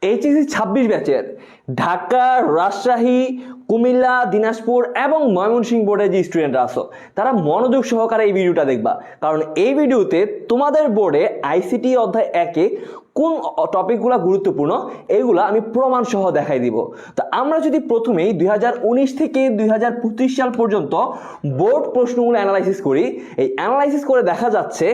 HSC 26 ব্যাচের ঢাকা, রাজশাহী, কুমিল্লা, দিনাজপুর এবং ময়মনসিংহ বোর্ডের যে স্টুডেন্টরা আছো তারা মনোযোগ সহকারে এই ভিডিওটা দেখবা, কারণ এই ভিডিওতে তোমাদের বোর্ডে আইসিটি অধ্যায় 1-এ কোন টপিকগুলো গুরুত্বপূর্ণ এইগুলো আমি প্রমাণ সহ দেখাই দিব। তো আমরা যদি প্রথমেই 2019 থেকে 2025 সাল পর্যন্ত বোর্ড প্রশ্নগুলো অ্যানালাইসিস করি, এই অ্যানালাইসিস করে দেখা যাচ্ছে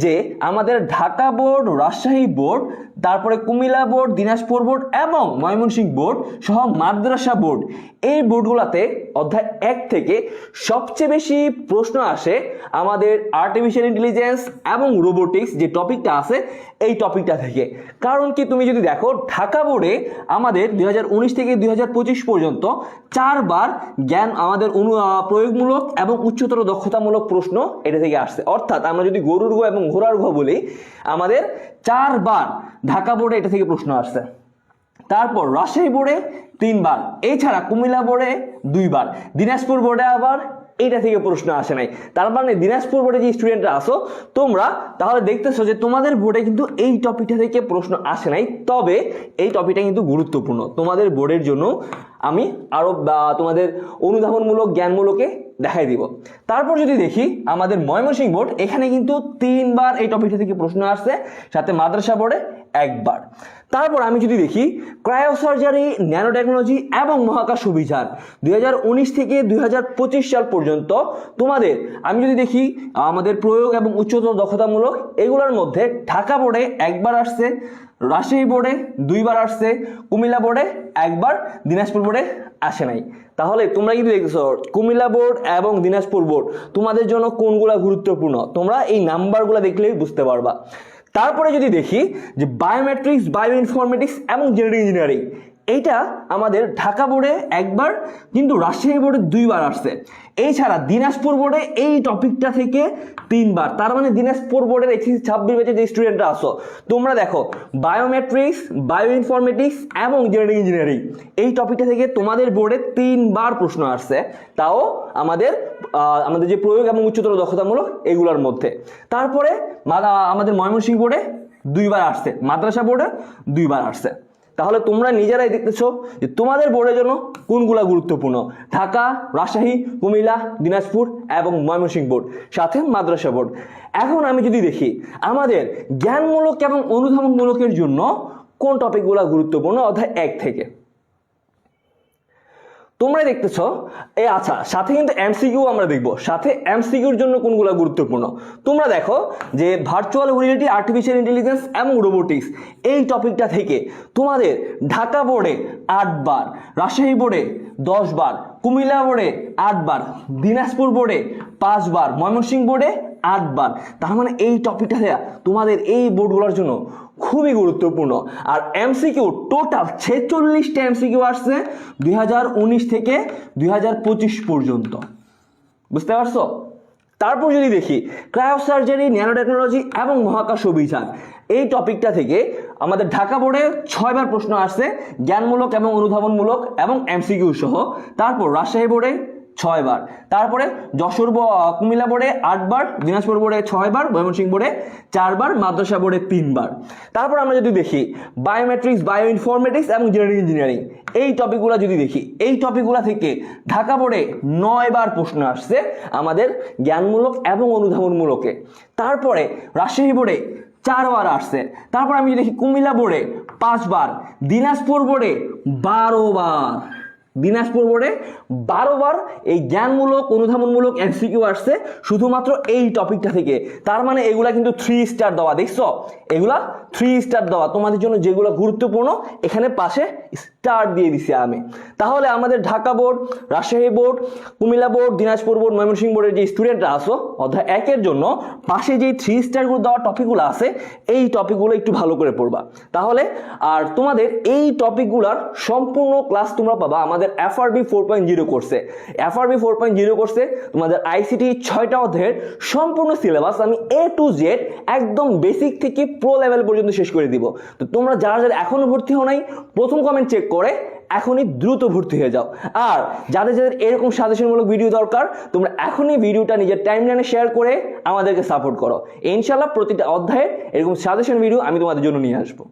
যে আমাদের ঢাকা বোর্ড, রাজশাহী বোর্ড, তারপরে কুমিল্লা বোর্ড, দিনাজপুর বোর্ড এবং ময়মনসিংহ বোর্ড সহ মাদ্রাসা বোর্ড, এই বোর্ডগুলোতে অধ্যায় 1 থেকে সবচেয়ে বেশি প্রশ্ন আসে আমাদের আর্টিফিশিয়াল ইন্টেলিজেন্স এবং রোবোটিক্স যে টপিকটা আছে এই টপিকটা থেকে। কারণ কি, তুমি যদি দেখো ঢাকা বোর্ডে আমাদের 2019 থেকে 2025 পর্যন্ত 4 বার জ্ঞান আমাদের প্রয়োগমূলক এবং উচ্চতর দক্ষতামূলক প্রশ্ন এটা থেকে আসছে। অর্থাৎ আমরা যদি গরুর ঘ এবং ঘোড়ার ঘ বলি, আমাদের 4 বার ঢাকা বোর্ডে এটা থেকে প্রশ্ন আসছে। তারপর রাজশাহী বোর্ডে 3 বার, এছাড়া কুমিল্লা বোর্ডে 2 বার, দিনাজপুর বোর্ডে আবার এইটা থেকে প্রশ্ন আসে নাই। তার মানে দিনাজপুর বোর্ডে যে স্টুডেন্টরা আসো তোমরা তাহলে দেখতেছো যে তোমাদের বোর্ডে কিন্তু এই টপিকটা থেকে প্রশ্ন আসে নাই, তবে এই টপিকটা কিন্তু গুরুত্বপূর্ণ তোমাদের বোর্ডের জন্য। আমি আরো তোমাদের অনুধাবনমূলক জ্ঞানমূলকে দেখাই দিব। তারপর যদি দেখি আমাদের ময়মনসিংহ বোর্ড, এখানে কিন্তু 3 বার এই টপিকটা থেকে প্রশ্ন আসছে, সাথে মাদ্রাসা বোর্ডে 1 বার। তারপর আমি যদি দেখি ক্রায়োসার্জারি, ন্যানো টেকনোলজি এবং মহাকাশ অভিযান 2019 থেকে 2025 সাল পর্যন্ত তোমাদের আমি যদি দেখি আমাদের প্রয়োগ এবং উচ্চতর দক্ষতামূলক এগুলোর মধ্যে ঢাকা বোর্ডে 1 বার আসছে, রাজশাহী বোর্ডে 2 বার আসছে, কুমিল্লা বোর্ডে 1 বার, দিনাজপুর বোর্ডে আসে নাই। তাহলে তোমরা কিন্তু দেখতেছো কুমিল্লা বোর্ড এবং দিনাজপুর বোর্ড তোমাদের জন্য কোনগুলা গুরুত্বপূর্ণ তোমরা এই নাম্বারগুলো দেখলেই বুঝতে পারবা। তারপরে যদি দেখি যে বায়োমেট্রিক্স, বায়ো ইনফরমেটিক্স এবং জেনেটিক ইঞ্জিনিয়ারিং, এইটা আমাদের ঢাকা বোর্ডে 1 বার কিন্তু রাজশাহী বোর্ডে 2 বার আসছে। এছাড়া দিনাজপুর বোর্ডে এই টপিকটা থেকে 3 বার। তার মানে দিনাজপুর বোর্ডের এইচএসসি 26 ব্যাচে যে স্টুডেন্টরা আসো তোমরা দেখো বায়োমেট্রিক্স, বায়ো ইনফরমেটিক্স এবং জেনেটিক ইঞ্জিনিয়ারিং এই টপিকটা থেকে তোমাদের বোর্ডে 3 বার প্রশ্ন আসছে, তাও আমাদের যে প্রয়োগ এবং উচ্চতর দক্ষতামূলক এগুলোর মধ্যে। তারপরে আমাদের ময়মনসিংহ বোর্ডে 2 বার আসছে, মাদ্রাসা বোর্ডে 2 বার আসছে। তাহলে তোমরা নিজেরাই দেখতেছো যে তোমাদের বোর্ডের জন্য কোনগুলা গুরুত্বপূর্ণ, ঢাকা, রাজশাহী, কুমিল্লা, দিনাজপুর এবং ময়মনসিংহ বোর্ড, সাথে মাদ্রাসা বোর্ড। এখন আমি যদি দেখি আমাদের জ্ঞানমূলক এবং অনুধাবনমূলকের জন্য কোন টপিকগুলা গুরুত্বপূর্ণ অধ্যায় 1 থেকে, তোমরা দেখতেছো আচ্ছা, সাথে কিন্তু এমসিকিউ আমরা দেখবো, সাথে এমসিকিউর জন্য কোনগুলো গুরুত্বপূর্ণ। তোমরা দেখো যে ভার্চুয়াল রিয়েলিটি, আর্টিফিশিয়াল ইন্টেলিজেন্স এবং রোবোটিক্স এই টপিকটা থেকে তোমাদের ঢাকা বোর্ডে 8 বার, রাজশাহী বোর্ডে 10 বার, কুমিল্লা বোর্ডে 8 বার, দিনাজপুর বোর্ডে 5 বার, ময়মনসিংহ বোর্ডে 8 বার। তার মানে এই টপিকটা তোমাদের এই বোর্ডগুলোর জন্য খুবই গুরুত্বপূর্ণ। আর এমসিকিউ টোটাল 46টা এমসিকিউ আসছে 2019 থেকে 2025 পর্যন্ত, বুঝতে পারছো? তারপর যদি দেখি ক্রায়োসার্জারি, ন্যানো টেকনোলজি এবং মহাকাশ অভিযান এই টপিকটা থেকে আমাদের ঢাকা বোর্ডে 6 বার প্রশ্ন আসছে, জ্ঞানমূলক এবং অনুধাবনমূলক এবং এমসিকিউ সহ। তারপর রাজশাহী বোর্ডে 6 বার, তারপরে কুমিল্লা বোর্ডে 8 বার, দিনাজপুর বোর্ডে 6 বার, ময়মনসিংহ বোর্ডে 4 বার, মাদ্রাসা বোর্ডে 3 বার। তারপর আমরা যদি দেখি বায়োমেট্রিক্স, বায়ো ইনফরমেটিক্স এবং জেনেটিক ইঞ্জিনিয়ারিং এই টপিকগুলো যদি দেখি, এই টপিকগুলো থেকে ঢাকা বোর্ডে 9 বার প্রশ্ন আসছে আমাদের জ্ঞানমূলক এবং অনুধাবনমূলকে। তারপরে রাজশাহী বোর্ডে 4 বার আসছে। তারপর আমি যদি দেখি কুমিল্লা বোর্ডে 5 বার, দিনাজপুর বোর্ডে 12 বার, দিনাজপুর বোর্ডে 12 বার এই জ্ঞানমূলক অনুধাবনমূলক এমসিকিউ আসছে শুধুমাত্র এই টপিকটা থেকে। তার মানে এগুলা কিন্তু 3 স্টার দেওয়া, দেখছো এগুলা 3 স্টার দেওয়া তোমাদের জন্য, যেগুলো গুরুত্বপূর্ণ এখানে পাশে স্টার দিয়ে দিছি আমি। তাহলে আমাদের Dhaka board, Rajshahi board, Comilla board, Dinajpur board, Mymensingh বোর্ডের যে স্টুডেন্টরা আসো অধ্যায় 1 এর জন্য পাশে যে 3 স্টারগুলো দেওয়া টপিকগুলো আছে এই টপিকগুলো একটু ভালো করে পড়বা তাহলে। আর তোমাদের এই টপিকগুলোর সম্পূর্ণ ক্লাস তোমরা পাবা আমাদের এফআরবি 4.0 কোর্সে। এফআরবি 4.0 কোর্সে তোমাদের আইসিটি 6টা অধ্যায়ের সম্পূর্ণ সিলেবাস আমি A to Z একদম বেসিক থেকে প্রো লেভেল পর্যন্ত শেষ করে দিব। তো তোমরা যারা যারা এখনো ভর্তি হও নাই প্রথম কমেন্ট চেক করে এখনই দ্রুত ভর্তি হয়ে যাও। আর যাদের যাদের এরকম সাজেশনমূলক ভিডিও দরকার তোমরা এখনই ভিডিওটা নিজের টাইমলাইনে শেয়ার করে আমাদেরকে সাপোর্ট করো। ইনশাআল্লাহ প্রতিটা অধ্যায়ে এরকম সাজেশন ভিডিও আমি তোমাদের জন্য নিয়ে আসবো।